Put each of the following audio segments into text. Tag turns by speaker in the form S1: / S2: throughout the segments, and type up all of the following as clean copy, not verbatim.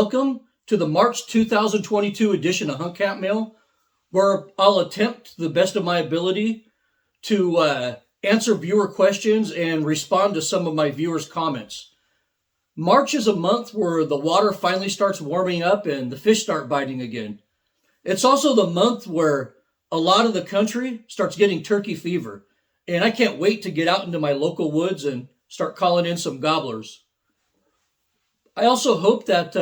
S1: Welcome to the March 2022 edition of Hunt Camp Mail, where I'll attempt to the best of my ability to answer viewer questions and respond to some of my viewers' comments. March is a month where the water finally starts warming up and the fish start biting again. It's also the month where a lot of the country starts getting turkey fever, and I can't wait to get out into my local woods and start calling in some gobblers. I also hope that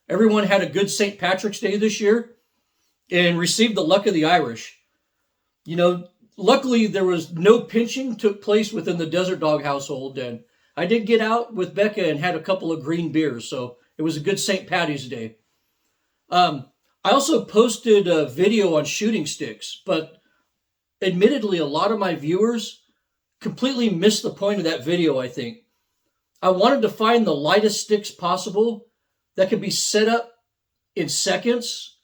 S1: everyone had a good St. Patrick's Day this year and received the luck of the Irish. You know, luckily there was no pinching took place within the Desert Dog household, and I did get out with Becca and had a couple of green beers, so it was a good St. Patty's Day. I also posted a video on shooting sticks, but admittedly a lot of my viewers completely missed the point of that video, I think. I wanted to find the lightest sticks possible that could be set up in seconds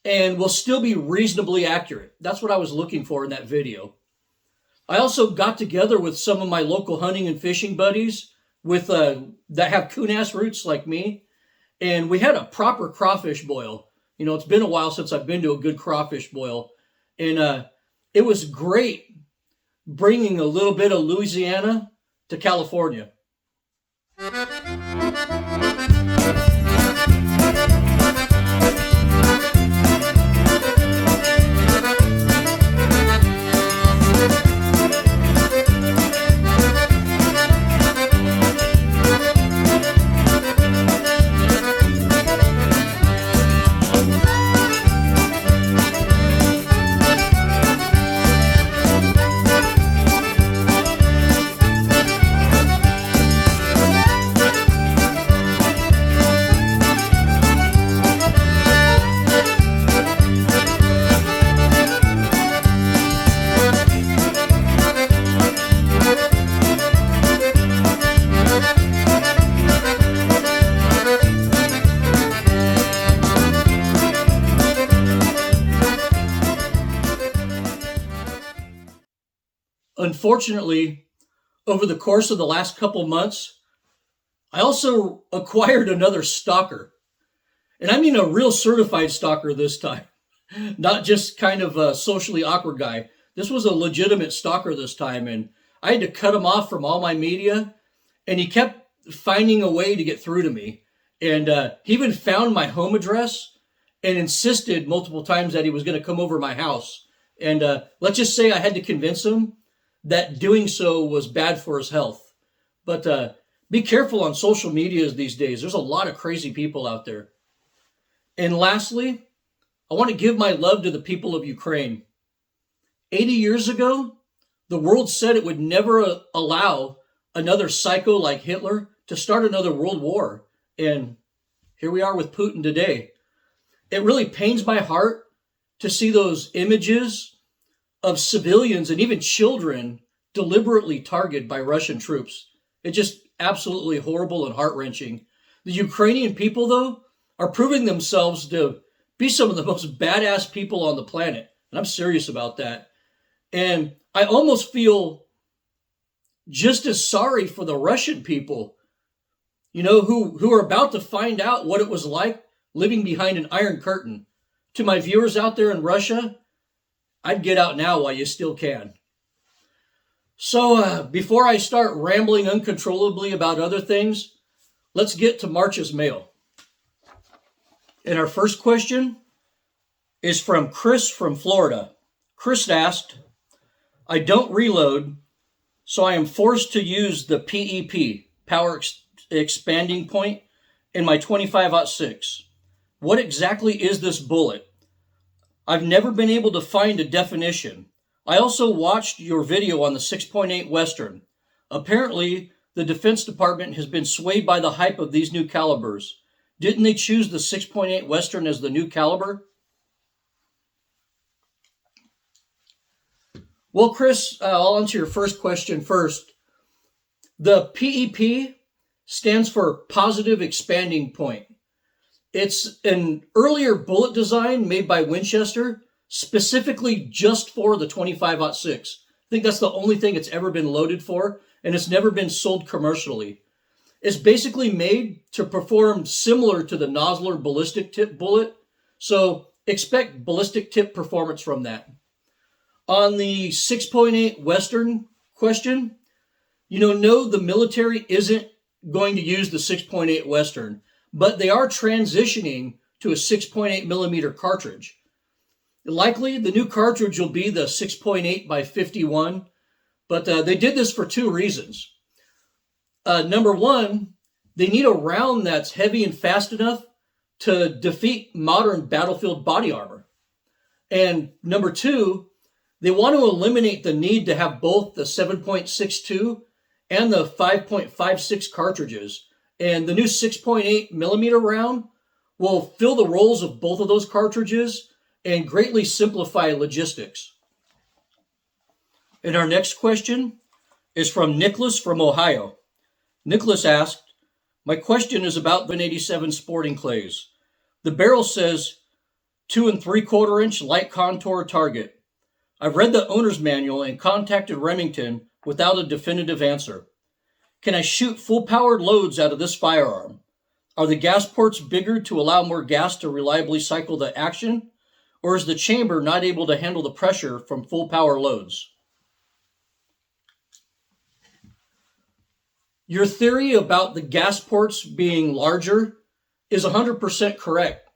S1: and will still be reasonably accurate. That's what I was looking for in that video. I also got together with some of my local hunting and fishing buddies with that have coon-ass roots like me, and we had a proper crawfish boil. You know, it's been a while since I've been to a good crawfish boil, and it was great bringing a little bit of Louisiana to California. Unfortunately, over the course of the last couple months, I also acquired another stalker. And I mean a real certified stalker this time, not just kind of a socially awkward guy. This was a legitimate stalker this time, and I had to cut him off from all my media, and he kept finding a way to get through to me. And he even found my home address and insisted multiple times that he was going to come over my house. And let's just say I had to convince him that doing so was bad for his health. But be careful on social media these days. There's a lot of crazy people out there. And lastly, I want to give my love to the people of Ukraine. 80 years ago, the world said it would never allow another psycho like Hitler to start another world war. And here we are with Putin today. It really pains my heart to see those images of civilians and even children deliberately targeted by Russian troops. It's just absolutely horrible and heart-wrenching. The Ukrainian people, though, are proving themselves to be some of the most badass people on the planet. And I'm serious about that. And I almost feel just as sorry for the Russian people, you know, who are about to find out what it was like living behind an iron curtain. To my viewers out there in Russia, I'd get out now while you still can. So before I start rambling uncontrollably about other things, let's get to March's mail. And our first question is from Chris from Florida. Chris asked, I don't reload, so I am forced to use the PEP, power expanding point, in my 25-06. What exactly is this bullet? I've never been able to find a definition. I also watched your video on the 6.8 Western. Apparently, the Defense Department has been swayed by the hype of these new calibers. Didn't they choose the 6.8 Western as the new caliber? Well, Chris, I'll answer your first question first. The PEP stands for Positive Expanding Point. It's an earlier bullet design made by Winchester, specifically just for the 25-06. I think that's the only thing it's ever been loaded for, and it's never been sold commercially. It's basically made to perform similar to the Nosler ballistic tip bullet, so expect ballistic tip performance from that. On the 6.8 Western question, no, the military isn't going to use the 6.8 Western, but they are transitioning to a 6.8 millimeter cartridge. Likely, the new cartridge will be the 6.8 by 51, but they did this for two reasons. Number one, they need a round that's heavy and fast enough to defeat modern battlefield body armor. And number two, they want to eliminate the need to have both the 7.62 and the 5.56 cartridges. And the new 6.8 millimeter round will fill the roles of both of those cartridges and greatly simplify logistics. And our next question is from Nicholas from Ohio. Nicholas asked, my question is about the 187 sporting clays. The barrel says 2 3/4 inch light contour target. I've read the owner's manual and contacted Remington without a definitive answer. Can I shoot full-powered loads out of this firearm? Are the gas ports bigger to allow more gas to reliably cycle the action? Or is the chamber not able to handle the pressure from full-power loads? Your theory about the gas ports being larger is 100% correct.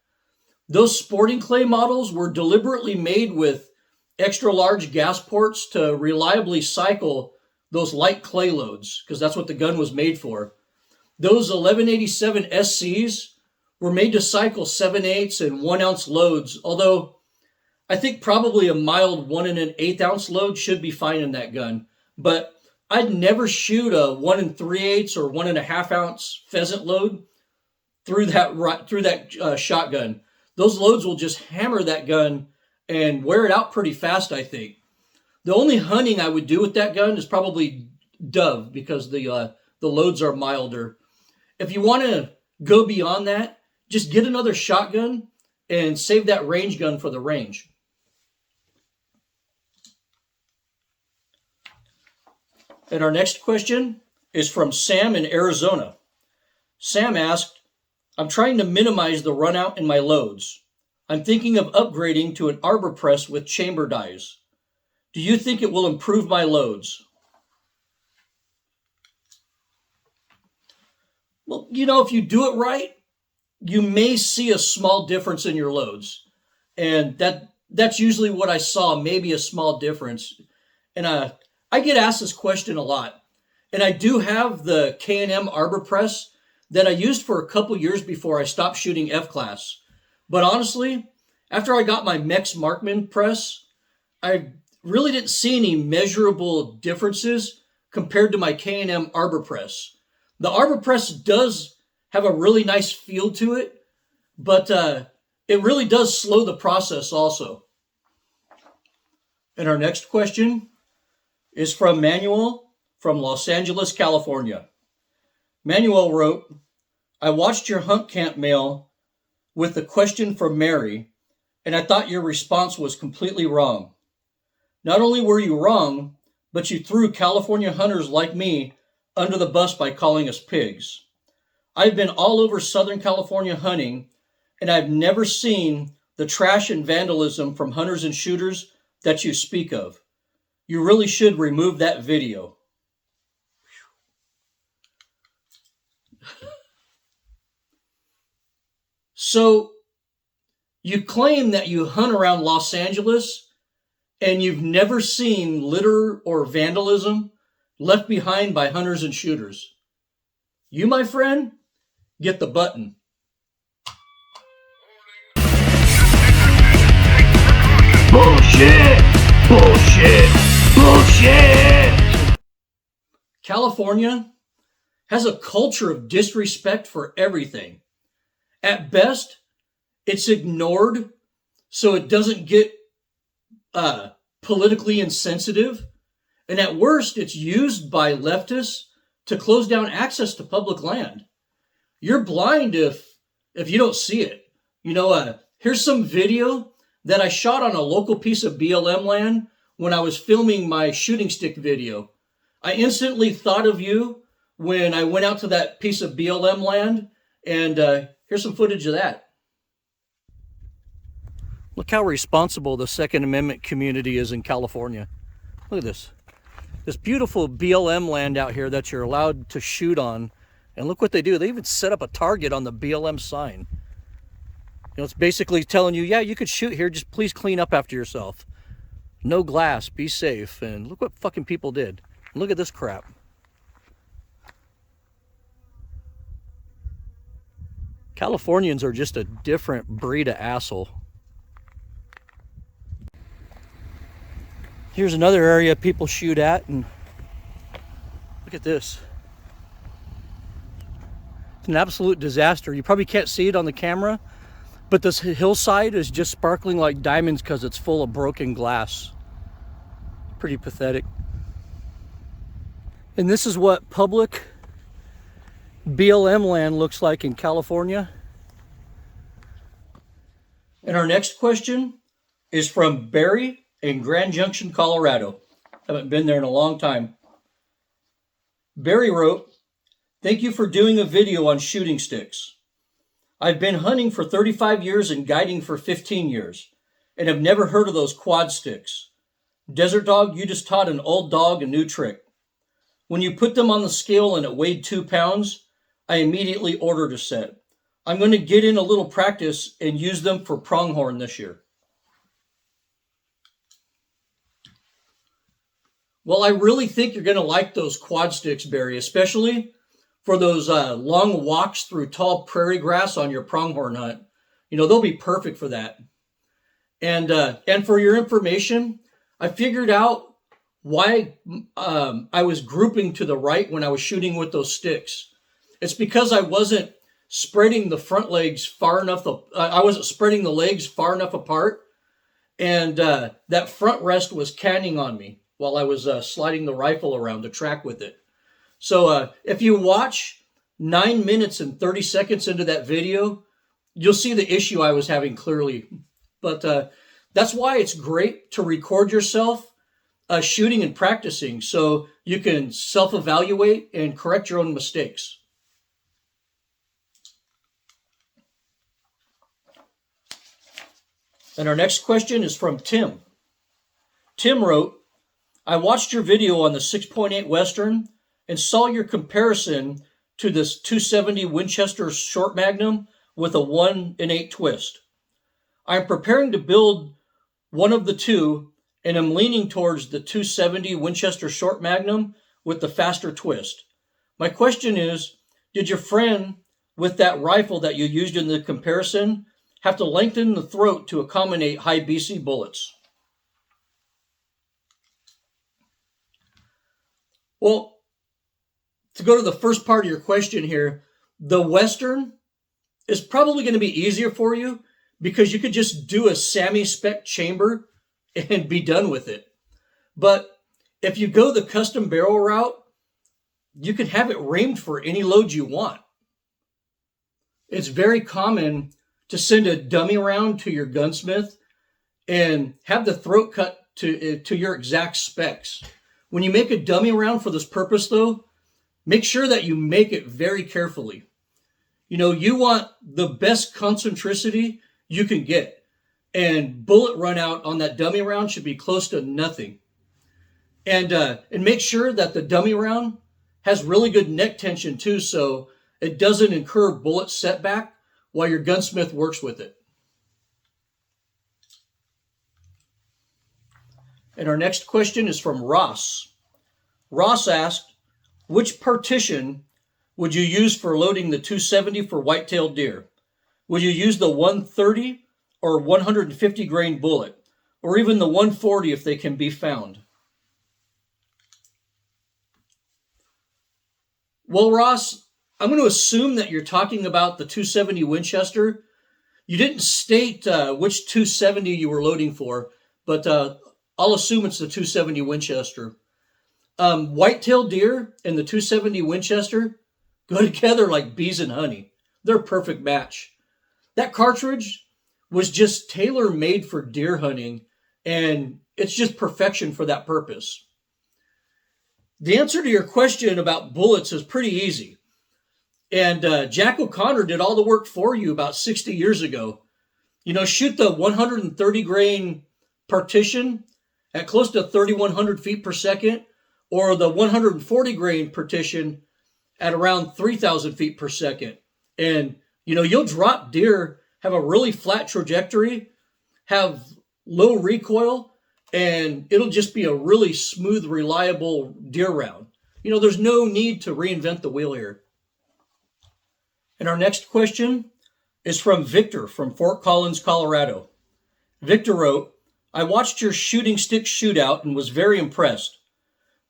S1: Those sporting clay models were deliberately made with extra large gas ports to reliably cycle those light clay loads, because that's what the gun was made for. Those 1187 SCs were made to cycle 7/8 and 1 ounce loads, although I think probably a mild 1 1/8 ounce load should be fine in that gun. But I'd never shoot a 1 3/8 or 1.5 ounce pheasant load through that shotgun. Those loads will just hammer that gun and wear it out pretty fast, I think. The only hunting I would do with that gun is probably dove, because the loads are milder. If you want to go beyond that, just get another shotgun and save that range gun for the range. And our next question is from Sam in Arizona. Sam asked, I'm trying to minimize the run out in my loads. I'm thinking of upgrading to an Arbor press with chamber dies. Do you think it will improve my loads? Well, if you do it right, you may see a small difference in your loads. And that's usually what I saw, maybe a small difference. And I get asked this question a lot. And I do have the K&M Arbor press that I used for a couple years before I stopped shooting F-class. But honestly, after I got my Mex Markman press, I really didn't see any measurable differences compared to my K&M Arbor press. The Arbor press does have a really nice feel to it, but it really does slow the process also. And our next question is from Manuel from Los Angeles, California. Manuel wrote, I watched your hunt camp mail with the question from Mary, and I thought your response was completely wrong. Not only were you wrong, but you threw California hunters like me under the bus by calling us pigs. I've been all over Southern California hunting, and I've never seen the trash and vandalism from hunters and shooters that you speak of. You really should remove that video. So, you claim that you hunt around Los Angeles and you've never seen litter or vandalism left behind by hunters and shooters. You, my friend, get the button. Bullshit! Bullshit! Bullshit! California has a culture of disrespect for everything. At best, it's ignored so it doesn't get politically insensitive. And at worst, it's used by leftists to close down access to public land. You're blind if you don't see it. Here's some video that I shot on a local piece of BLM land when I was filming my shooting stick video. I instantly thought of you when I went out to that piece of BLM land, and here's some footage of that. Look how responsible the Second Amendment community is in California. Look at this. This beautiful BLM land out here that you're allowed to shoot on. And look what they do. They even set up a target on the BLM sign. You know, it's basically telling you, yeah, you could shoot here, just please clean up after yourself. No glass, be safe. And look what fucking people did. Look at this crap. Californians are just a different breed of asshole. Here's another area people shoot at, and look at this. It's an absolute disaster. You probably can't see it on the camera, but this hillside is just sparkling like diamonds because it's full of broken glass. Pretty pathetic. And this is what public BLM land looks like in California. And our next question is from Barry in Grand Junction, Colorado. Haven't been there in a long time. Barry wrote, "Thank you for doing a video on shooting sticks. I've been hunting for 35 years and guiding for 15 years, and have never heard of those quad sticks. Desert Dog, you just taught an old dog a new trick. When you put them on the scale and it weighed 2 pounds, I immediately ordered a set. I'm going to get in a little practice and use them for pronghorn this year." Well, I really think you're going to like those quad sticks, Barry, especially for those long walks through tall prairie grass on your pronghorn hunt. You know, they'll be perfect for that. And for your information, I figured out why I was grouping to the right when I was shooting with those sticks. It's because I wasn't spreading the front legs far enough. I wasn't spreading the legs far enough apart, and that front rest was canting on me while I was sliding the rifle around the track with it. So if you watch 9 minutes and 30 seconds into that video, you'll see the issue I was having clearly. But that's why it's great to record yourself shooting and practicing so you can self-evaluate and correct your own mistakes. And our next question is from Tim. Tim wrote, "I watched your video on the 6.8 Western and saw your comparison to this 270 Winchester Short Magnum with a 1-in-8 twist. I'm preparing to build one of the two and am leaning towards the 270 Winchester Short Magnum with the faster twist. My question is, did your friend with that rifle that you used in the comparison have to lengthen the throat to accommodate high BC bullets?" Well, to go to the first part of your question here, the Western is probably going to be easier for you because you could just do a SAMI spec chamber and be done with it. But if you go the custom barrel route, you can have it reamed for any load you want. It's very common to send a dummy round to your gunsmith and have the throat cut to your exact specs. When you make a dummy round for this purpose, though, make sure that you make it very carefully. You know, you want the best concentricity you can get, and bullet run out on that dummy round should be close to nothing. And make sure that the dummy round has really good neck tension too, so it doesn't incur bullet setback while your gunsmith works with it. And our next question is from Ross. Ross asked, which partition would you use for loading the 270 for white-tailed deer? Would you use the 130 or 150 grain bullet, or even the 140 if they can be found? Well, Ross, I'm going to assume that you're talking about the 270 Winchester. You didn't state which 270 you were loading for, but I'll assume it's the 270 Winchester. White-tailed deer and the 270 Winchester go together like bees and honey. They're a perfect match. That cartridge was just tailor-made for deer hunting, and it's just perfection for that purpose. The answer to your question about bullets is pretty easy. And Jack O'Connor did all the work for you about 60 years ago. You know, shoot the 130 grain Partition at close to 3,100 feet per second, or the 140 grain Partition at around 3,000 feet per second. And, you know, you'll drop deer, have a really flat trajectory, have low recoil, and it'll just be a really smooth, reliable deer round. You know, there's no need to reinvent the wheel here. And our next question is from Victor from Fort Collins, Colorado. Victor wrote, I watched your shooting stick shootout and was very impressed.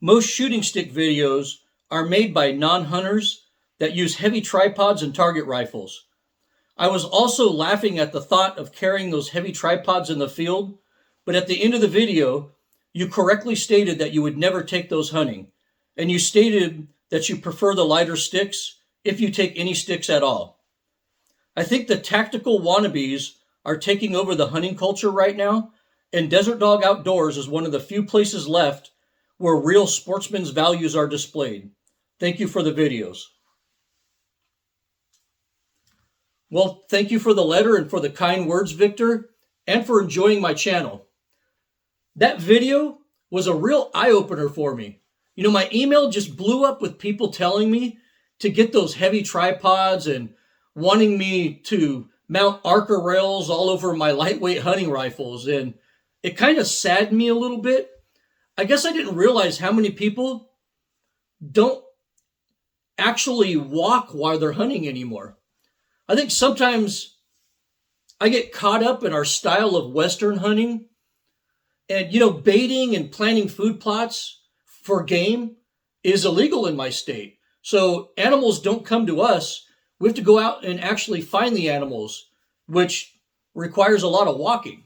S1: Most shooting stick videos are made by non-hunters that use heavy tripods and target rifles. I was also laughing at the thought of carrying those heavy tripods in the field, but at the end of the video, you correctly stated that you would never take those hunting, and you stated that you prefer the lighter sticks if you take any sticks at all. I think the tactical wannabes are taking over the hunting culture right now, and Desert Dog Outdoors is one of the few places left where real sportsmen's values are displayed. Thank you for the videos. Well, thank you for the letter and for the kind words, Victor, and for enjoying my channel. That video was a real eye-opener for me. You know, my email just blew up with people telling me to get those heavy tripods and wanting me to mount Arca rails all over my lightweight hunting rifles. And it kind of saddened me a little bit. I guess I didn't realize how many people don't actually walk while they're hunting anymore. I think sometimes I get caught up in our style of Western hunting. And, you know, baiting and planting food plots for game is illegal in my state. So animals don't come to us. We have to go out and actually find the animals, which requires a lot of walking.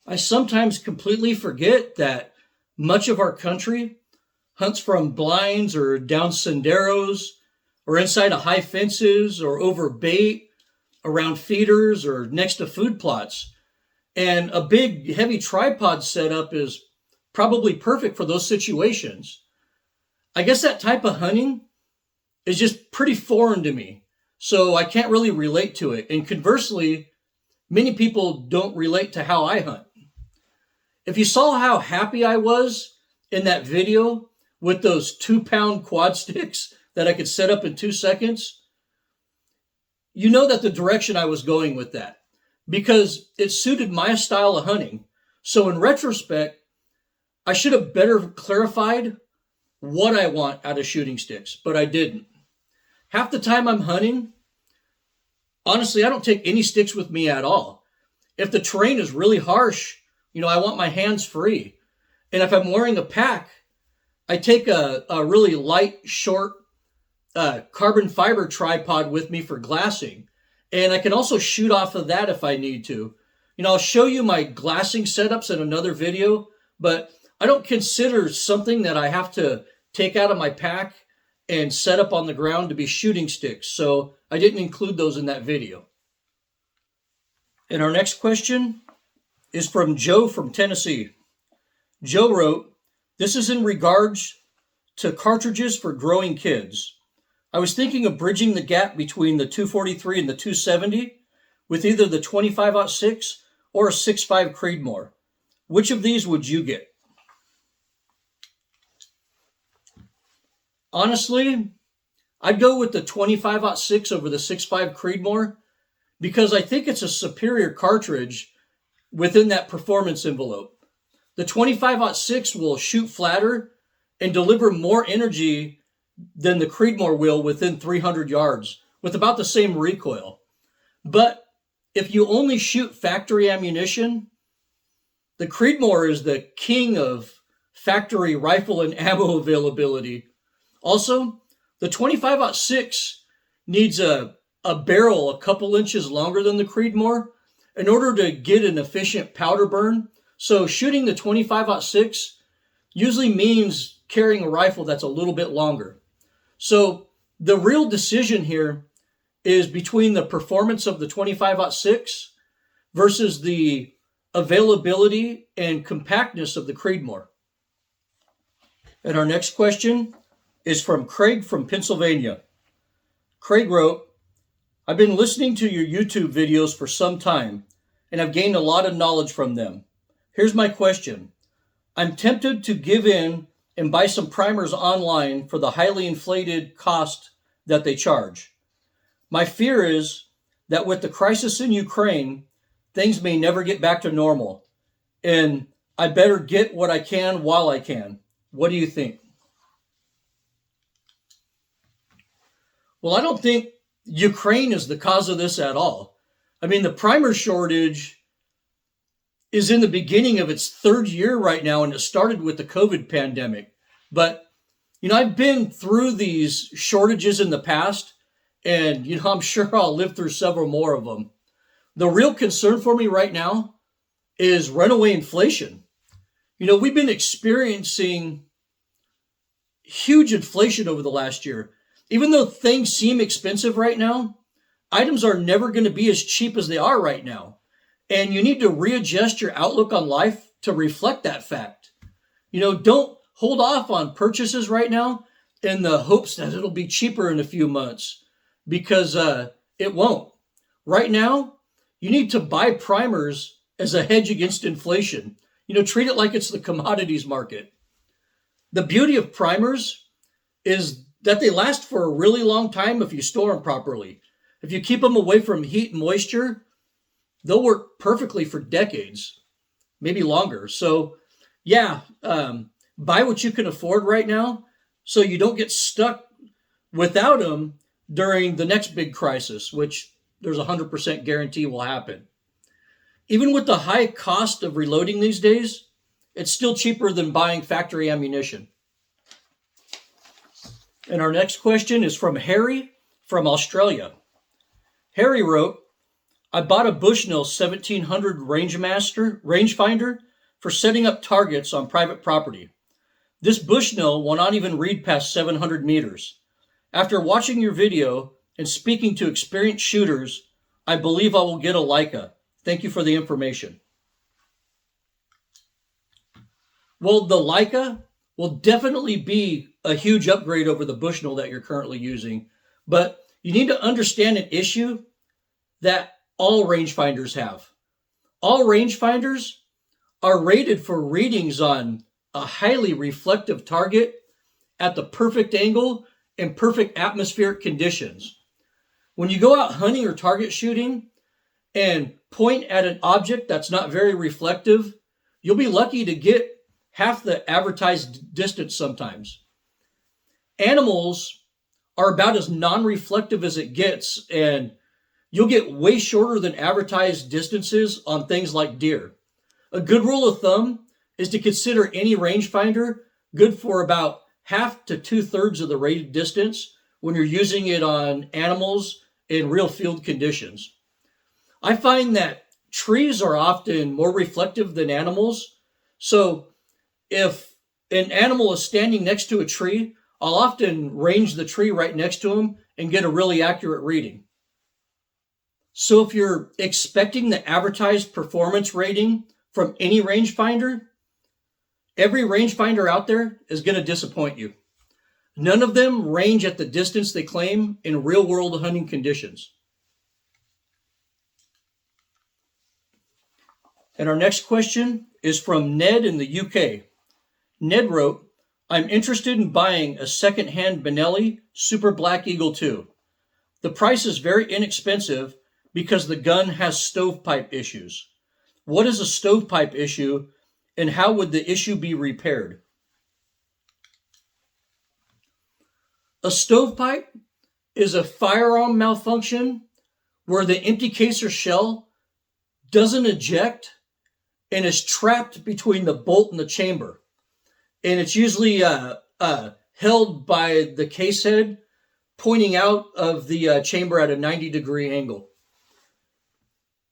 S1: I sometimes completely forget that much of our country hunts from blinds or down senderos or inside of high fences or over bait, around feeders or next to food plots. And a big heavy tripod setup is probably perfect for those situations. I guess that type of hunting is just pretty foreign to me, so I can't really relate to it. And conversely, many people don't relate to how I hunt. If you saw how happy I was in that video with those 2-pound quad sticks that I could set up in 2 seconds, you know that the direction I was going with that, because it suited my style of hunting. So in retrospect, I should have better clarified what I want out of shooting sticks, but I didn't. Half the time I'm hunting, honestly, I don't take any sticks with me at all. If the terrain is really harsh, you know, I want my hands free. And if I'm wearing a pack, I take a really light, short carbon fiber tripod with me for glassing. And I can also shoot off of that if I need to. You know, I'll show you my glassing setups in another video, but I don't consider something that I have to take out of my pack and set up on the ground to be shooting sticks. So I didn't include those in that video. And our next question is from Joe from Tennessee. Joe wrote, this is in regards to cartridges for growing kids. I was thinking of bridging the gap between the 243 and the 270 with either the 25-06 or a 6.5 Creedmoor. Which of these would you get? Honestly, I'd go with the 25-06 over the 6.5 Creedmoor because I think it's a superior cartridge within that performance envelope. The 25-06 will shoot flatter and deliver more energy than the Creedmoor will within 300 yards with about the same recoil. But if you only shoot factory ammunition, the Creedmoor is the king of factory rifle and ammo availability. Also, the 25-06 needs a barrel a couple inches longer than the Creedmoor in order to get an efficient powder burn. So shooting the 25-06 usually means carrying a rifle that's a little bit longer. So the real decision here is between the performance of the 25-06 versus the availability and compactness of the Creedmoor. And our next question is from Craig from Pennsylvania. Craig wrote, I've been listening to your YouTube videos for some time, and I've gained a lot of knowledge from them. Here's my question. I'm tempted to give in and buy some primers online for the highly inflated cost that they charge. My fear is that with the crisis in Ukraine, things may never get back to normal, and I better get what I can while I can. What do you think? Well, I don't think Ukraine is the cause of this at all. I mean, the primer shortage is in the beginning of its third year right now, and it started with the COVID pandemic. But, I've been through these shortages in the past, and, I'm sure I'll live through several more of them. The real concern for me right now is runaway inflation. We've been experiencing huge inflation over the last year. Even though things seem expensive right now, items are never going to be as cheap as they are right now. And you need to readjust your outlook on life to reflect that fact. Don't hold off on purchases right now in the hopes that it'll be cheaper in a few months, because it won't. Right now, you need to buy primers as a hedge against inflation. Treat it like it's the commodities market. The beauty of primers is that they last for a really long time if you store them properly. If you keep them away from heat and moisture, they'll work perfectly for decades, maybe longer. So, buy what you can afford right now so you don't get stuck without them during the next big crisis, which there's a 100% guarantee will happen. Even with the high cost of reloading these days, it's still cheaper than buying factory ammunition. And our next question is from Harry from Australia. Harry wrote, I bought a Bushnell 1700 rangefinder for setting up targets on private property. This Bushnell will not even read past 700 meters. After watching your video and speaking to experienced shooters, I believe I will get a Leica. Thank you for the information. Well, the Leica will definitely be a huge upgrade over the Bushnell that you're currently using, but you need to understand an issue that all rangefinders have. All rangefinders are rated for readings on a highly reflective target at the perfect angle and perfect atmospheric conditions. When you go out hunting or target shooting and point at an object that's not very reflective, you'll be lucky to get half the advertised distance sometimes. Animals are about as non-reflective as it gets, and you'll get way shorter than advertised distances on things like deer. A good rule of thumb is to consider any rangefinder good for about half to 2/3 of the rated distance when you're using it on animals in real field conditions. I find that trees are often more reflective than animals. So if an animal is standing next to a tree, I'll often range the tree right next to him and get a really accurate reading. So if you're expecting the advertised performance rating from any rangefinder, every rangefinder out there is going to disappoint you. None of them range at the distance they claim in real-world hunting conditions. And our next question is from Ned in the UK. Ned wrote, I'm interested in buying a second-hand Benelli Super Black Eagle II. The price is very inexpensive because the gun has stovepipe issues. What is a stovepipe issue, and how would the issue be repaired? A stovepipe is a firearm malfunction where the empty case or shell doesn't eject and is trapped between the bolt and the chamber. And it's usually held by the case head pointing out of the chamber at a 90-degree angle.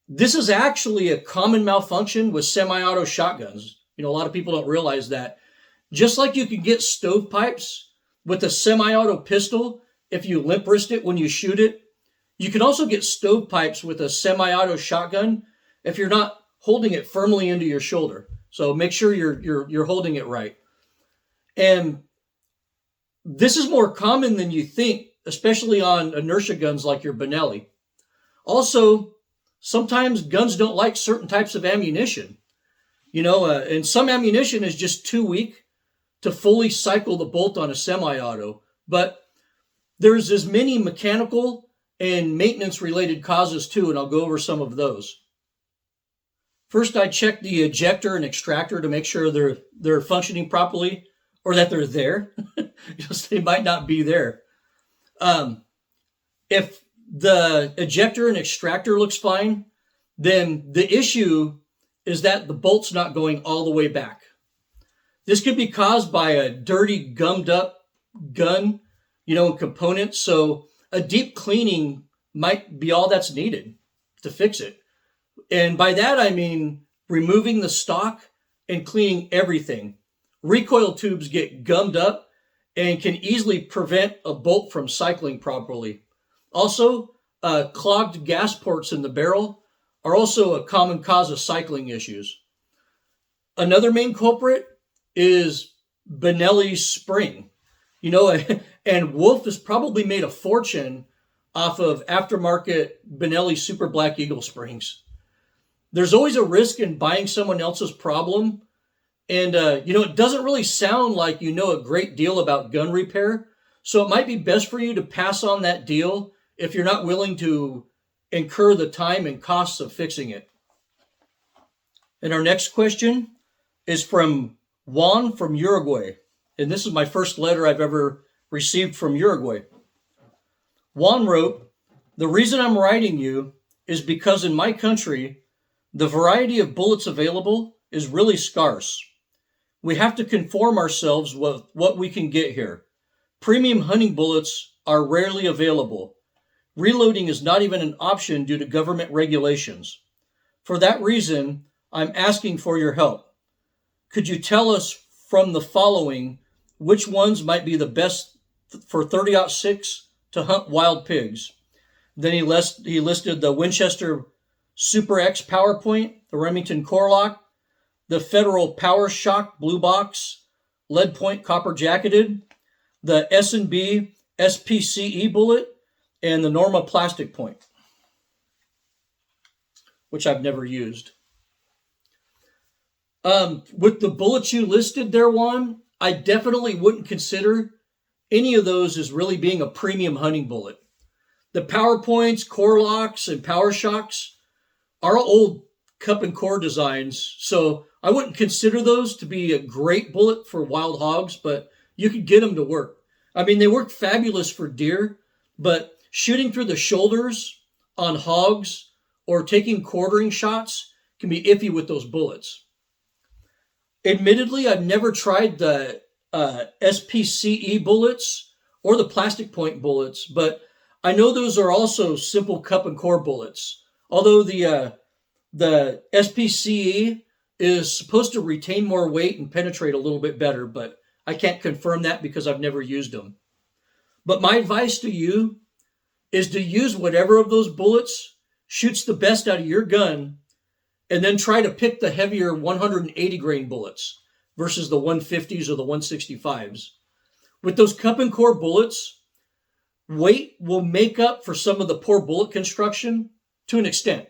S1: This is actually a common malfunction with semi-auto shotguns. A lot of people don't realize that. Just like you can get stovepipes with a semi-auto pistol if you limp wrist it when you shoot it, you can also get stovepipes with a semi-auto shotgun if you're not holding it firmly into your shoulder. So make sure you're holding it right. And this is more common than you think, especially on inertia guns like your Benelli. Also, sometimes guns don't like certain types of ammunition, and some ammunition is just too weak to fully cycle the bolt on a semi-auto. But there's as many mechanical and maintenance related causes too, and I'll go over some of those. First, I check the ejector and extractor to make sure they're functioning properly, or that they're there. They might not be there. If the ejector and extractor looks fine, then the issue is that the bolt's not going all the way back. This could be caused by a dirty, gummed up gun, and components. So a deep cleaning might be all that's needed to fix it. And by that, I mean removing the stock and cleaning everything. Recoil tubes get gummed up and can easily prevent a bolt from cycling properly. Also, clogged gas ports in the barrel are also a common cause of cycling issues. Another main culprit is Benelli's spring. And Wolf has probably made a fortune off of aftermarket Benelli Super Black Eagle springs. There's always a risk in buying someone else's problem. And, it doesn't really sound like you know a great deal about gun repair. So it might be best for you to pass on that deal if you're not willing to incur the time and costs of fixing it. And our next question is from Juan from Uruguay. And this is my first letter I've ever received from Uruguay. Juan wrote, "The reason I'm writing you is because in my country, the variety of bullets available is really scarce. We have to conform ourselves with what we can get here. Premium hunting bullets are rarely available. Reloading is not even an option due to government regulations. For that reason, I'm asking for your help. Could you tell us from the following which ones might be the best for 30-06 to hunt wild pigs?" Then he listed the Winchester Super X PowerPoint, the Remington Core Lock, the Federal Power Shock Blue Box, Lead Point Copper Jacketed, the S&B SPCE bullet, and the Norma Plastic Point, which I've never used. With the bullets you listed there, Juan, I definitely wouldn't consider any of those as really being a premium hunting bullet. The PowerPoints, Core Locks, and Power Shocks are old cup and core designs, so I wouldn't consider those to be a great bullet for wild hogs, but you could get them to work. I mean, they work fabulous for deer, but shooting through the shoulders on hogs or taking quartering shots can be iffy with those bullets. Admittedly, I've never tried the SPCE bullets or the plastic point bullets, but I know those are also simple cup and core bullets. Although the SPCE is supposed to retain more weight and penetrate a little bit better, but I can't confirm that because I've never used them. But my advice to you is to use whatever of those bullets shoots the best out of your gun, and then try to pick the heavier 180 grain bullets versus the 150s or the 165s. With those cup and core bullets, weight will make up for some of the poor bullet construction to an extent.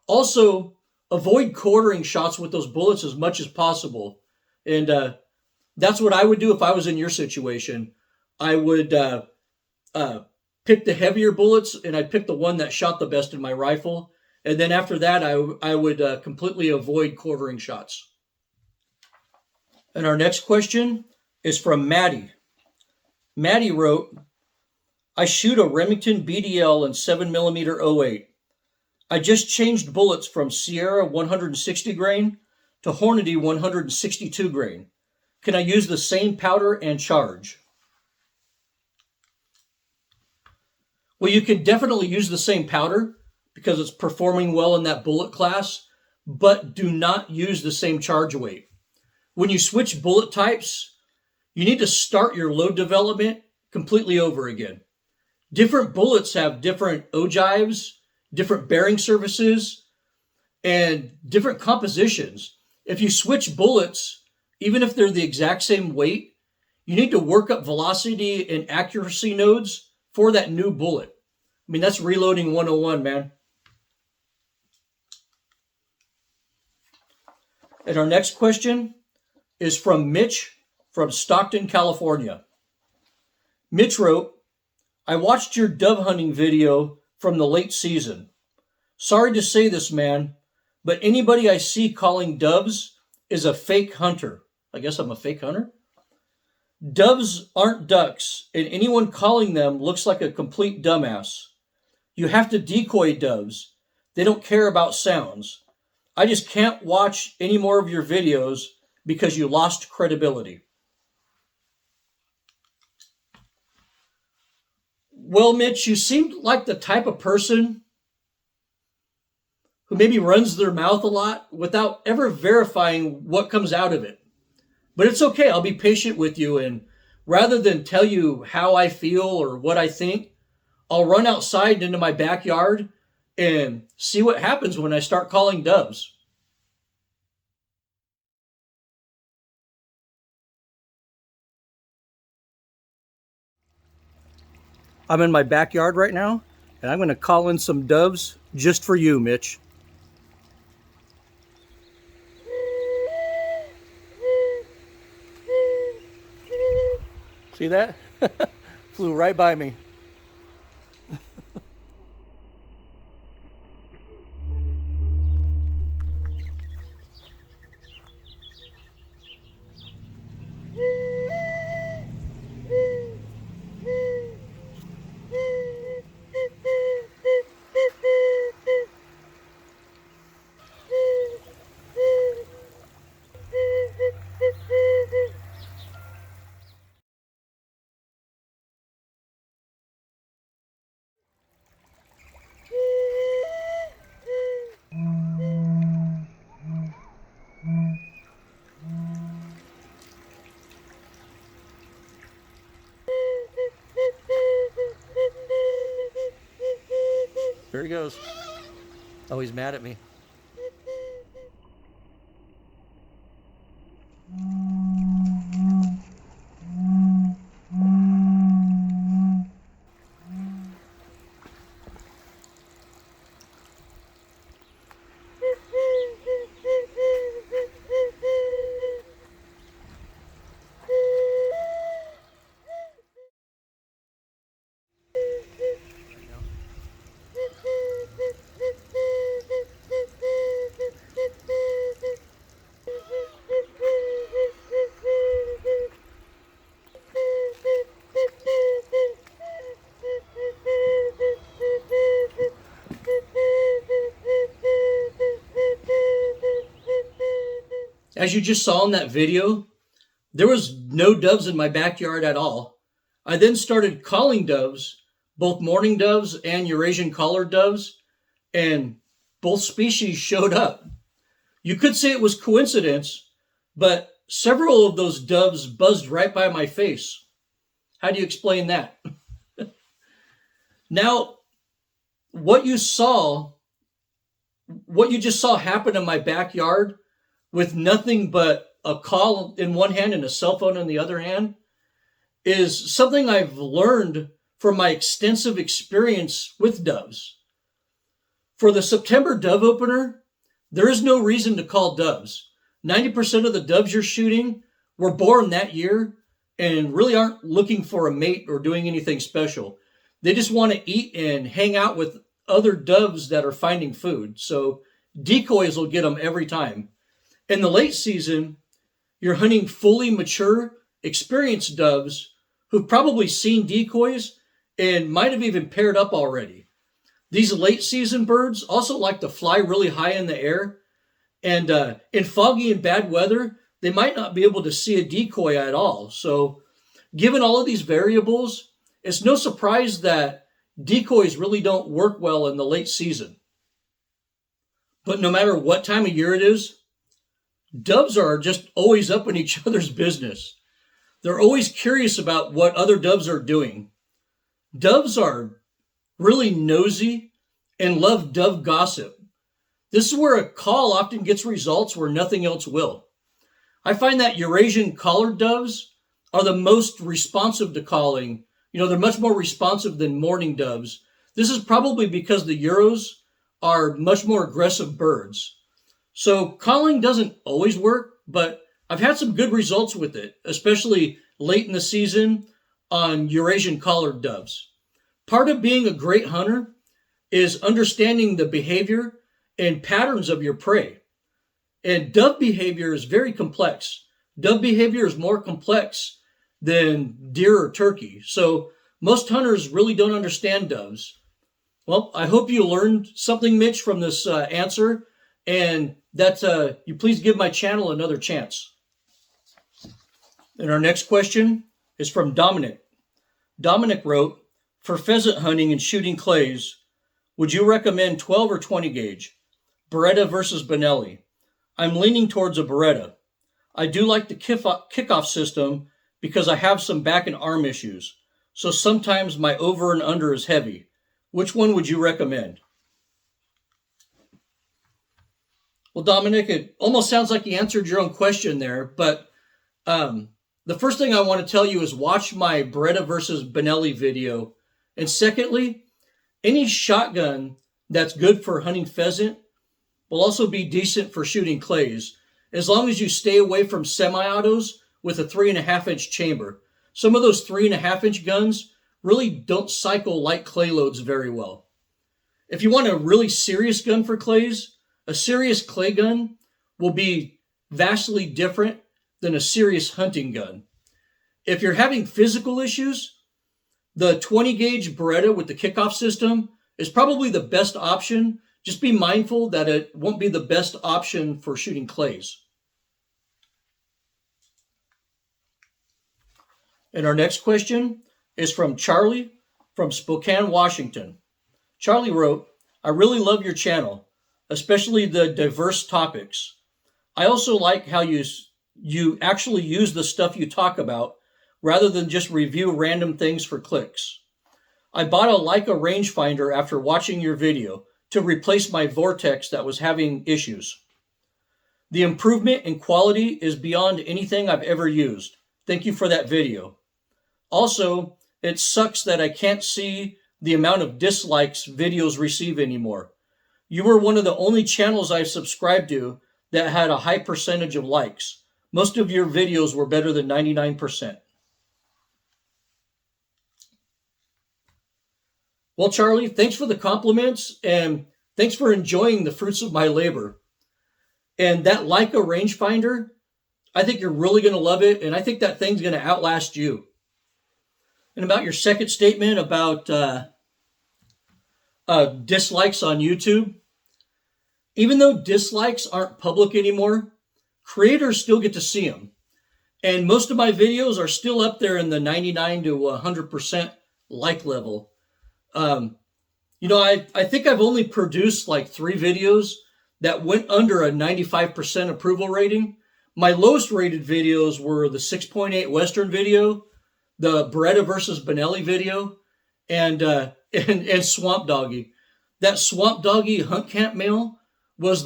S1: Also, avoid quartering shots with those bullets as much as possible. And that's what I would do if I was in your situation. I would pick the heavier bullets, and I'd pick the one that shot the best in my rifle. And then after that, I would completely avoid quartering shots. And our next question is from Maddie. Maddie wrote, "I shoot a Remington BDL in 7mm 08. I just changed bullets from Sierra 160 grain to Hornady 162 grain. Can I use the same powder and charge?" Well, you can definitely use the same powder because it's performing well in that bullet class, but do not use the same charge weight. When you switch bullet types, you need to start your load development completely over again. Different bullets have different ogives, different bearing surfaces, and different compositions. If you switch bullets, even if they're the exact same weight, you need to work up velocity and accuracy nodes for that new bullet. I mean, that's reloading 101, man. And our next question is from Mitch from Stockton, California. Mitch wrote, I watched your dove hunting video from the late season. Sorry to say this, man, but anybody I see calling doves is a fake hunter. I guess I'm a fake hunter. Doves aren't ducks, and anyone calling them looks like a complete dumbass. You have to decoy doves. They don't care about sounds. I just can't watch any more of your videos because you lost credibility. Well, Mitch, you seemed like the type of person who maybe runs their mouth a lot without ever verifying what comes out of it. But it's okay. I'll be patient with you. And rather than tell you how I feel or what I think, I'll run outside into my backyard and see what happens when I start calling doves. I'm in my backyard right now, and I'm going to call in some doves just for you, Mitch. See that? Flew right by me. There he goes. Oh, he's mad at me. As you just saw in that video, there was no doves in my backyard at all. I then started calling doves, both mourning doves and Eurasian collared doves, and both species showed up. You could say it was coincidence, but several of those doves buzzed right by my face. How do you explain that? Now, what you just saw happen in my backyard with nothing but a call in one hand and a cell phone in the other hand is something I've learned from my extensive experience with doves. For the September dove opener, there is no reason to call doves. 90% of the doves you're shooting were born that year and really aren't looking for a mate or doing anything special. They just want to eat and hang out with other doves that are finding food. So decoys will get them every time. In the late season, you're hunting fully mature, experienced doves who've probably seen decoys and might have even paired up already. These late season birds also like to fly really high in the air. And in foggy and bad weather, they might not be able to see a decoy at all. So given all of these variables, it's no surprise that decoys really don't work well in the late season. But no matter what time of year it is, doves are just always up in each other's business. They're always curious about what other doves are doing. Doves are really nosy and love dove gossip. This is where a call often gets results where nothing else will. I find that Eurasian collared doves are the most responsive to calling. They're much more responsive than mourning doves. This is probably because the Euros are much more aggressive birds. So calling doesn't always work, but I've had some good results with it, especially late in the season on Eurasian collared doves. Part of being a great hunter is understanding the behavior and patterns of your prey. And dove behavior is very complex. Dove behavior is more complex than deer or turkey. So most hunters really don't understand doves. Well, I hope you learned something, Mitch, from this answer, and that you please give my channel another chance. And our next question is from Dominic. Dominic wrote, for pheasant hunting and shooting clays, would you recommend 12 or 20 gauge? Beretta versus Benelli. I'm leaning towards a Beretta. I do like the kickoff system because I have some back and arm issues. So sometimes my over and under is heavy. Which one would you recommend? Well, Dominic, it almost sounds like you answered your own question there, but the first thing I want to tell you is watch my Beretta versus Benelli video. And secondly, any shotgun that's good for hunting pheasant will also be decent for shooting clays, as long as you stay away from semi-autos with a 3.5-inch chamber. Some of those 3.5-inch guns really don't cycle light clay loads very well. If you want a really serious gun for clays, a serious clay gun will be vastly different than a serious hunting gun. If you're having physical issues, the 20 gauge Beretta with the kickoff system is probably the best option. Just be mindful that it won't be the best option for shooting clays. And our next question is from Charlie from Spokane, Washington. Charlie wrote, I really love your channel, especially the diverse topics. I also like how you actually use the stuff you talk about rather than just review random things for clicks. I bought a Leica rangefinder after watching your video to replace my Vortex that was having issues. The improvement in quality is beyond anything I've ever used. Thank you for that video. Also, it sucks that I can't see the amount of dislikes videos receive anymore. You were one of the only channels I've subscribed to that had a high percentage of likes. Most of your videos were better than 99%. Well, Charlie, thanks for the compliments and thanks for enjoying the fruits of my labor. And that Leica rangefinder, I think you're really going to love it, and I think that thing's going to outlast you. And about your second statement about dislikes on YouTube, even though dislikes aren't public anymore, creators still get to see them. And most of my videos are still up there in the 99 to 100% like level. I think I've only produced like 3 videos that went under a 95% approval rating. My lowest rated videos were the 6.8 Western video, the Beretta versus Benelli video, and Swamp Doggy. That Swamp Doggy hunt camp mail was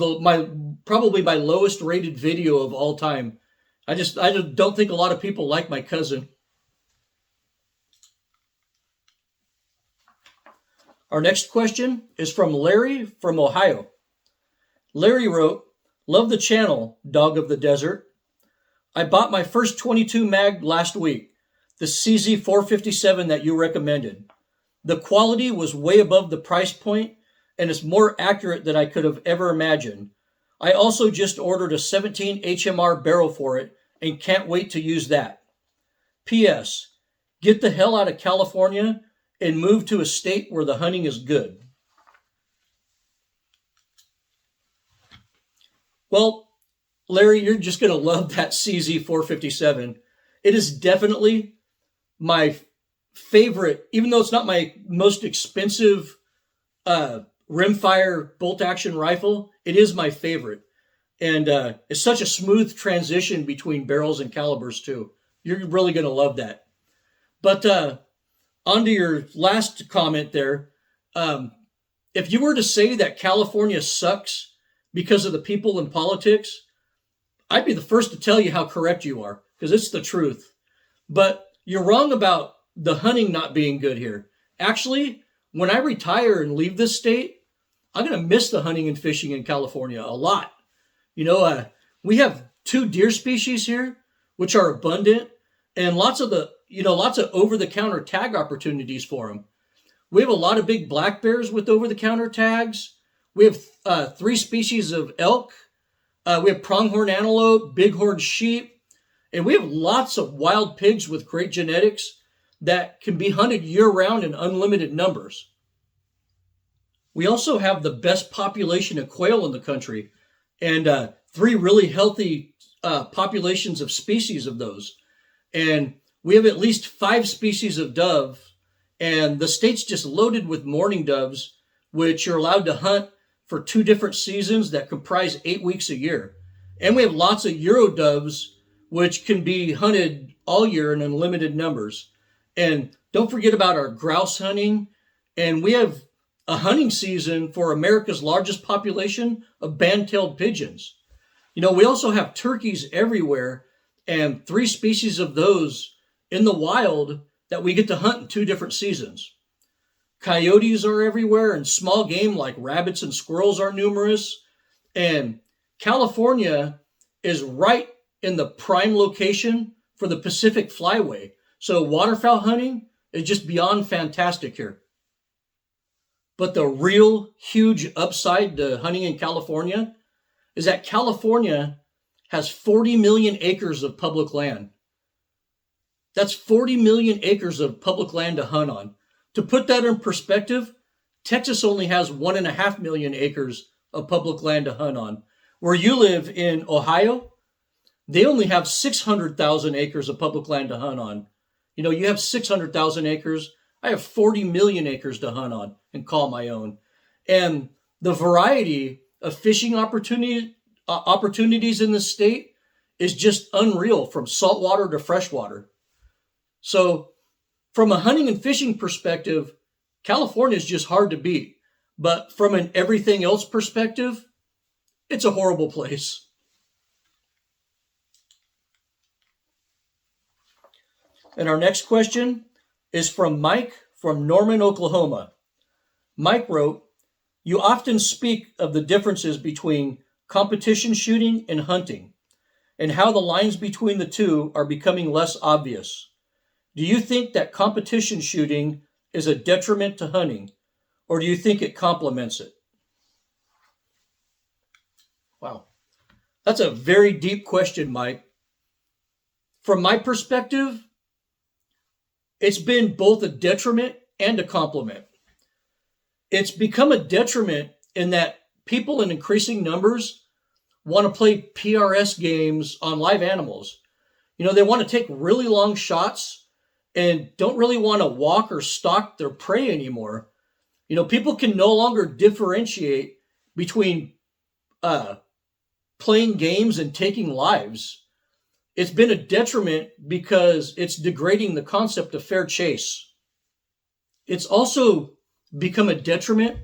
S1: probably my lowest rated video of all time. I just don't think a lot of people like my cousin. Our next question is from Larry from Ohio. Larry wrote, love the channel, Dog of the Desert. I bought my first 22 mag last week, the CZ457 that you recommended. The quality was way above the price point and it's more accurate than I could have ever imagined. I also just ordered a 17 HMR barrel for it and can't wait to use that. P.S. Get the hell out of California and move to a state where the hunting is good. Well, Larry, you're just going to love that CZ457. It is definitely my favorite, even though it's not my most expensive rimfire bolt-action rifle, it is my favorite. And it's such a smooth transition between barrels and calibers, too. You're really going to love that. But on to your last comment there. If you were to say that California sucks because of the people in politics, I'd be the first to tell you how correct you are, because it's the truth. But you're wrong about the hunting not being good here. Actually, when I retire and leave this state, I'm going to miss the hunting and fishing in California a lot. We have 2 deer species here, which are abundant, and lots of over-the-counter tag opportunities for them. We have a lot of big black bears with over-the-counter tags. We have 3 species of elk. We have pronghorn antelope, bighorn sheep, and we have lots of wild pigs with great genetics that can be hunted year-round in unlimited numbers. We also have the best population of quail in the country, and 3 really healthy populations of species of those. And we have at least 5 species of dove, and the state's just loaded with mourning doves, which are allowed to hunt for 2 different seasons that comprise 8 weeks a year. And we have lots of Euro doves, which can be hunted all year in unlimited numbers. And don't forget about our grouse hunting. And we have a hunting season for America's largest population of band-tailed pigeons. We also have turkeys everywhere, and 3 species of those in the wild that we get to hunt in 2 different seasons. Coyotes are everywhere, and small game like rabbits and squirrels are numerous. And California is right in the prime location for the Pacific Flyway. So waterfowl hunting is just beyond fantastic here. But the real huge upside to hunting in California is that California has 40 million acres of public land. That's 40 million acres of public land to hunt on. To put that in perspective, Texas only has 1.5 million acres of public land to hunt on. Where you live in Ohio, they only have 600,000 acres of public land to hunt on. You have 600,000 acres. I have 40 million acres to hunt on and call my own. And the variety of fishing opportunities in the state is just unreal, from saltwater to freshwater. So from a hunting and fishing perspective, California is just hard to beat. But from an everything else perspective, it's a horrible place. And our next question is from Mike from Norman, Oklahoma. Mike wrote, "You often speak of the differences between competition shooting and hunting, and how the lines between the two are becoming less obvious. Do you think that competition shooting is a detriment to hunting, or do you think it complements it?" Wow. That's a very deep question, Mike. From my perspective, it's been both a detriment and a complement. It's become a detriment in that people in increasing numbers want to play PRS games on live animals. They want to take really long shots and don't really want to walk or stalk their prey anymore. People can no longer differentiate between playing games and taking lives. It's been a detriment because it's degrading the concept of fair chase. It's also become a detriment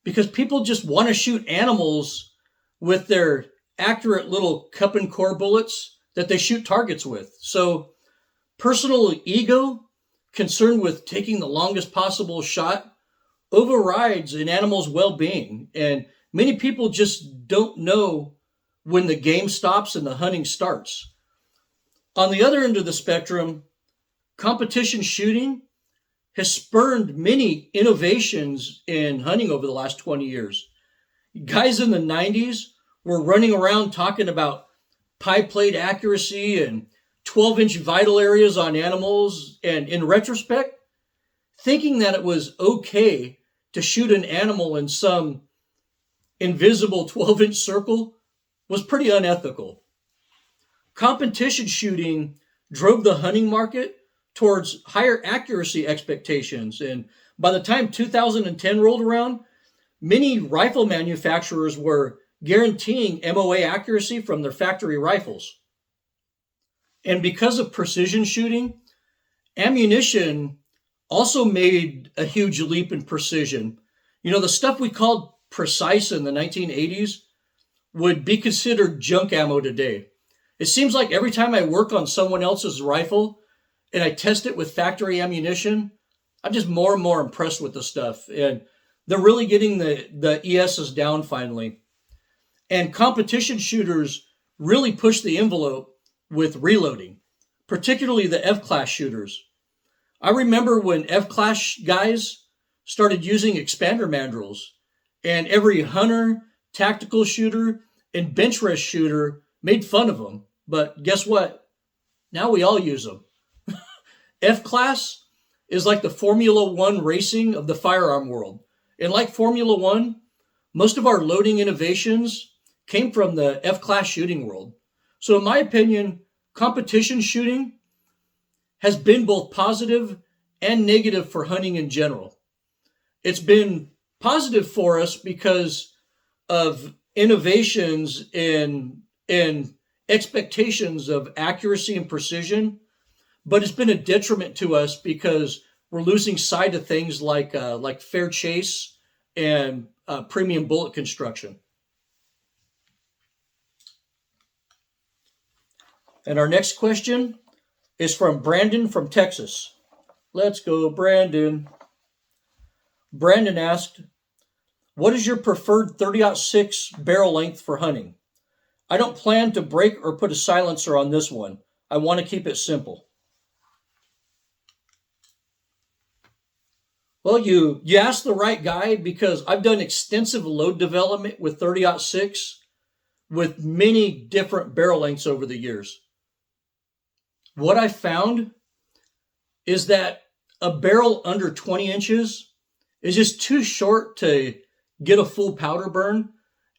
S1: because people just want to shoot animals with their accurate little cup and core bullets that they shoot targets with. So personal ego, concerned with taking the longest possible shot, overrides an animal's well-being. And many people just don't know when the game stops and the hunting starts. On the other end of the spectrum, competition shooting has spurred many innovations in hunting over the last 20 years. Guys in the 90s were running around talking about pie plate accuracy and 12-inch vital areas on animals, and in retrospect, thinking that it was okay to shoot an animal in some invisible 12-inch circle was pretty unethical. Competition shooting drove the hunting market towards higher accuracy expectations, and by the time 2010 rolled around, many rifle manufacturers were guaranteeing MOA accuracy from their factory rifles. And because of precision shooting, ammunition also made a huge leap in precision. The stuff we called precise in the 1980s would be considered junk ammo today. It seems like every time I work on someone else's rifle and I test it with factory ammunition, I'm just more and more impressed with the stuff. And they're really getting the ESs down finally. And competition shooters really push the envelope with reloading, particularly the F-class shooters. I remember when F-class guys started using expander mandrels, and every hunter, tactical shooter, and bench rest shooter made fun of them. But guess what? Now we all use them. F-class is like the Formula One racing of the firearm world. And like Formula One, most of our loading innovations came from the F-class shooting world. So in my opinion, competition shooting has been both positive and negative for hunting in general. It's been positive for us because of innovations in expectations of accuracy and precision, but it's been a detriment to us because we're losing sight of things like fair chase and premium bullet construction. And our next question is from Brandon from Texas. Let's go, Brandon. Brandon asked, what is your preferred 30-06 barrel length for hunting? I don't plan to break or put a silencer on this one. I want to keep it simple. Well, you asked the right guy because I've done extensive load development with 30-06 with many different barrel lengths over the years. What I found is that a barrel under 20 inches is just too short to get a full powder burn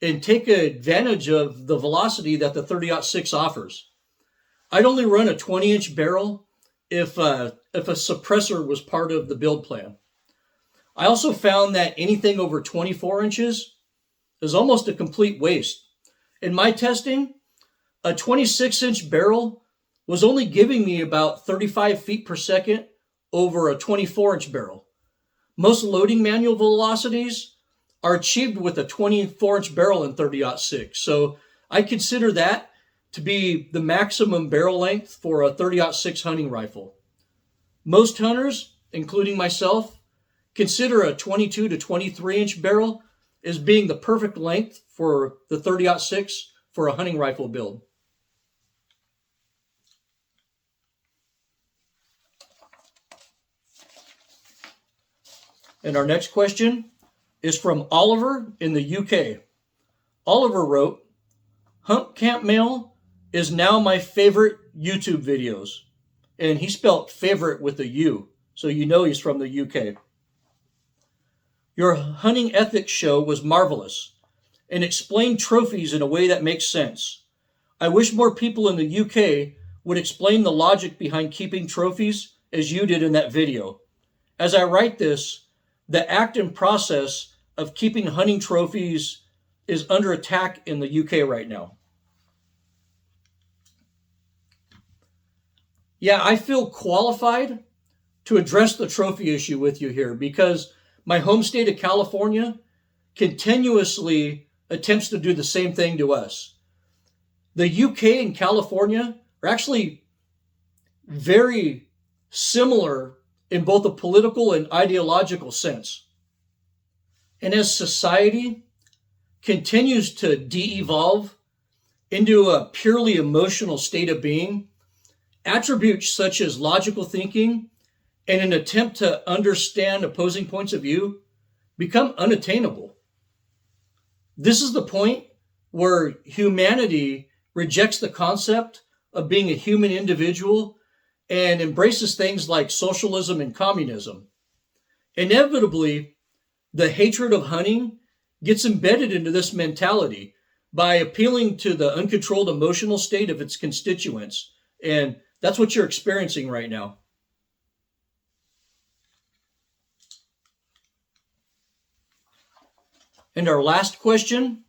S1: and take advantage of the velocity that the 30-06 offers. I'd only run a 20-inch barrel if a suppressor was part of the build plan. I also found that anything over 24 inches is almost a complete waste. In my testing, a 26-inch barrel was only giving me about 35 feet per second over a 24-inch barrel. Most loading manual velocities are achieved with a 24-inch barrel in 30-06. So I consider that to be the maximum barrel length for a 30-06 hunting rifle. Most hunters, including myself, consider a 22 to 23-inch barrel as being the perfect length for the 30-06 for a hunting rifle build. And our next question is from Oliver in the UK. Oliver wrote, Hunt Camp Mail is now my favorite YouTube videos. And he spelled favorite with a U, so you know he's from the UK. Your hunting ethics show was marvelous and explained trophies in a way that makes sense. I wish more people in the UK would explain the logic behind keeping trophies as you did in that video. As I write this, the act and process of keeping hunting trophies is under attack in the UK right now. Yeah, I feel qualified to address the trophy issue with you here because my home state of California continuously attempts to do the same thing to us. The UK and California are actually very similar in both a political and ideological sense. And as society continues to de-evolve into a purely emotional state of being, attributes such as logical thinking and an attempt to understand opposing points of view become unattainable. This is the point where humanity rejects the concept of being a human individual and embraces things like socialism and communism. Inevitably, the hatred of hunting gets embedded into this mentality by appealing to the uncontrolled emotional state of its constituents. And that's what you're experiencing right now. And our last question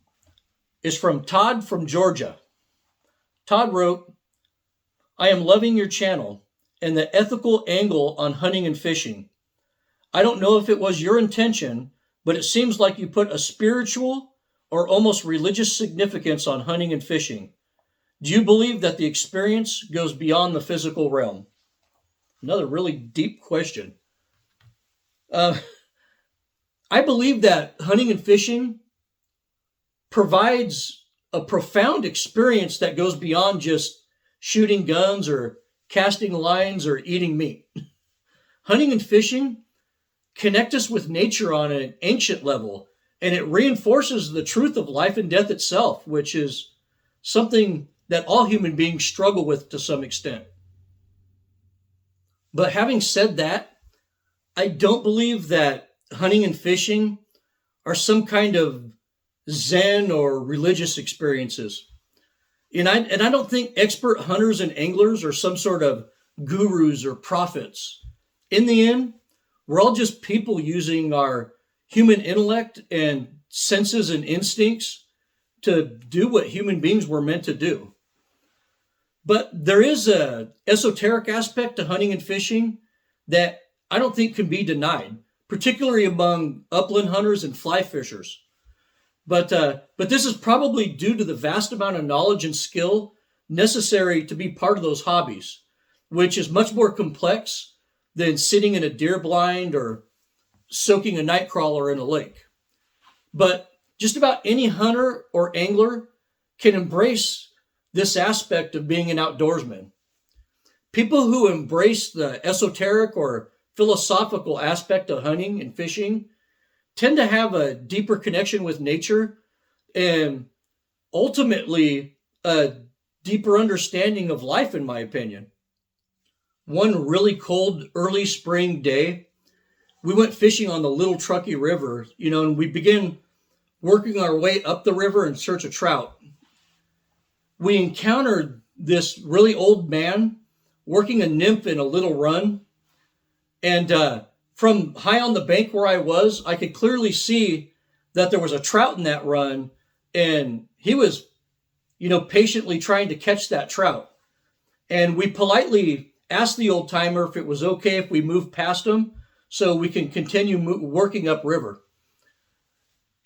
S1: is from Todd from Georgia. Todd wrote, I am loving your channel and the ethical angle on hunting and fishing. I don't know if it was your intention, but it seems like you put a spiritual or almost religious significance on hunting and fishing. Do you believe that the experience goes beyond the physical realm? Another really deep question. Uh, I believe that hunting and fishing provides a profound experience that goes beyond just shooting guns or casting lines or eating meat. Hunting and fishing connect us with nature on an ancient level, and it reinforces the truth of life and death itself, which is something that all human beings struggle with to some extent. But having said that, I don't believe that hunting and fishing are some kind of Zen or religious experiences. And I don't think expert hunters and anglers are some sort of gurus or prophets. In the end, we're all just people using our human intellect and senses and instincts to do what human beings were meant to do. But there is a esoteric aspect to hunting and fishing that I don't think can be denied, particularly among upland hunters and fly fishers. But this is probably due to the vast amount of knowledge and skill necessary to be part of those hobbies, which is much more complex than sitting in a deer blind or soaking a night crawler in a lake. But just about any hunter or angler can embrace this aspect of being an outdoorsman. People who embrace the esoteric or philosophical aspect of hunting and fishing tend to have a deeper connection with nature and ultimately a deeper understanding of life, in my opinion. One really cold early spring day, we went fishing on the Little Truckee River, and we began working our way up the river in search of trout. We encountered this really old man working a nymph in a little run. And from high on the bank where I was, I could clearly see that there was a trout in that run. And he was, patiently trying to catch that trout. And we politely asked the old timer if it was okay if we moved past him so we can continue working upriver.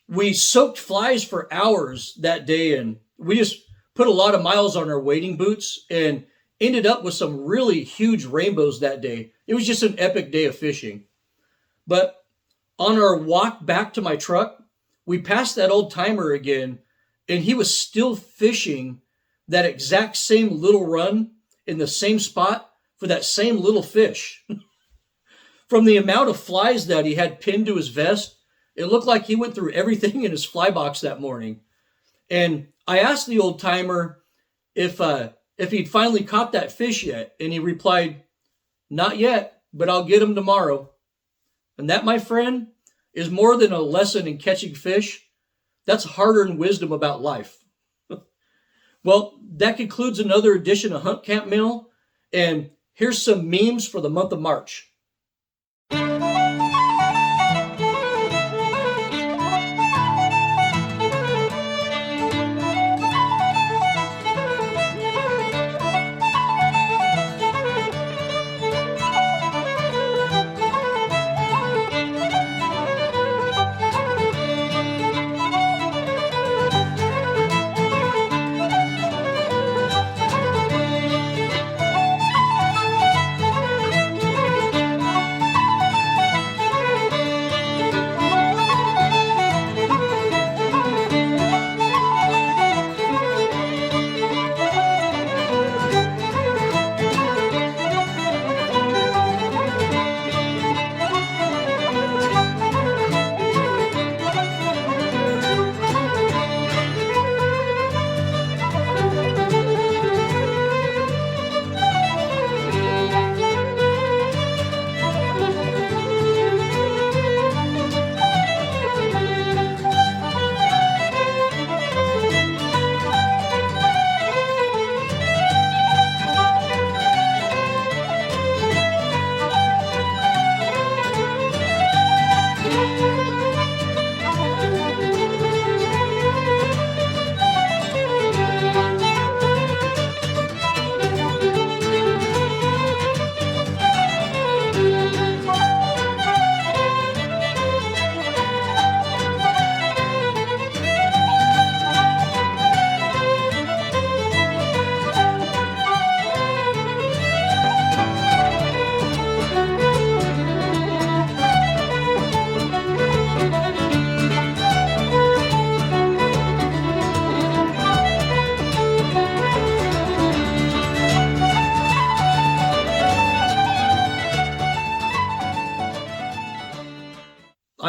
S1: We soaked flies for hours that day, and we just put a lot of miles on our wading boots and ended up with some really huge rainbows that day. It was just an epic day of fishing. But on our walk back to my truck, we passed that old timer again, and he was still fishing that exact same little run in the same spot for that same little fish. From the amount of flies that he had pinned to his vest, it looked like he went through everything in his fly box that morning. And I asked the old timer if he'd finally caught that fish yet, and he replied, "Not yet, but I'll get him tomorrow." And that, my friend, is more than a lesson in catching fish. That's hard-earned wisdom about life. Well, that concludes another edition of Hunt Camp Mail, and here's some memes for the month of March.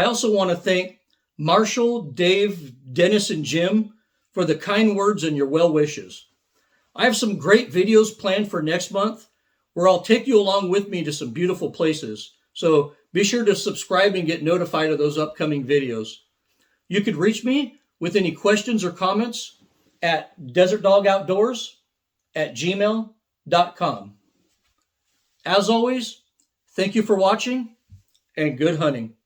S1: also want to thank Marshall, Dave, Dennis, and Jim for the kind words and your well wishes. I have some great videos planned for next month where I'll take you along with me to some beautiful places. So be sure to subscribe and get notified of those upcoming videos. You could reach me with any questions or comments at desertdogoutdoors@gmail.com. As always, thank you for watching and good hunting.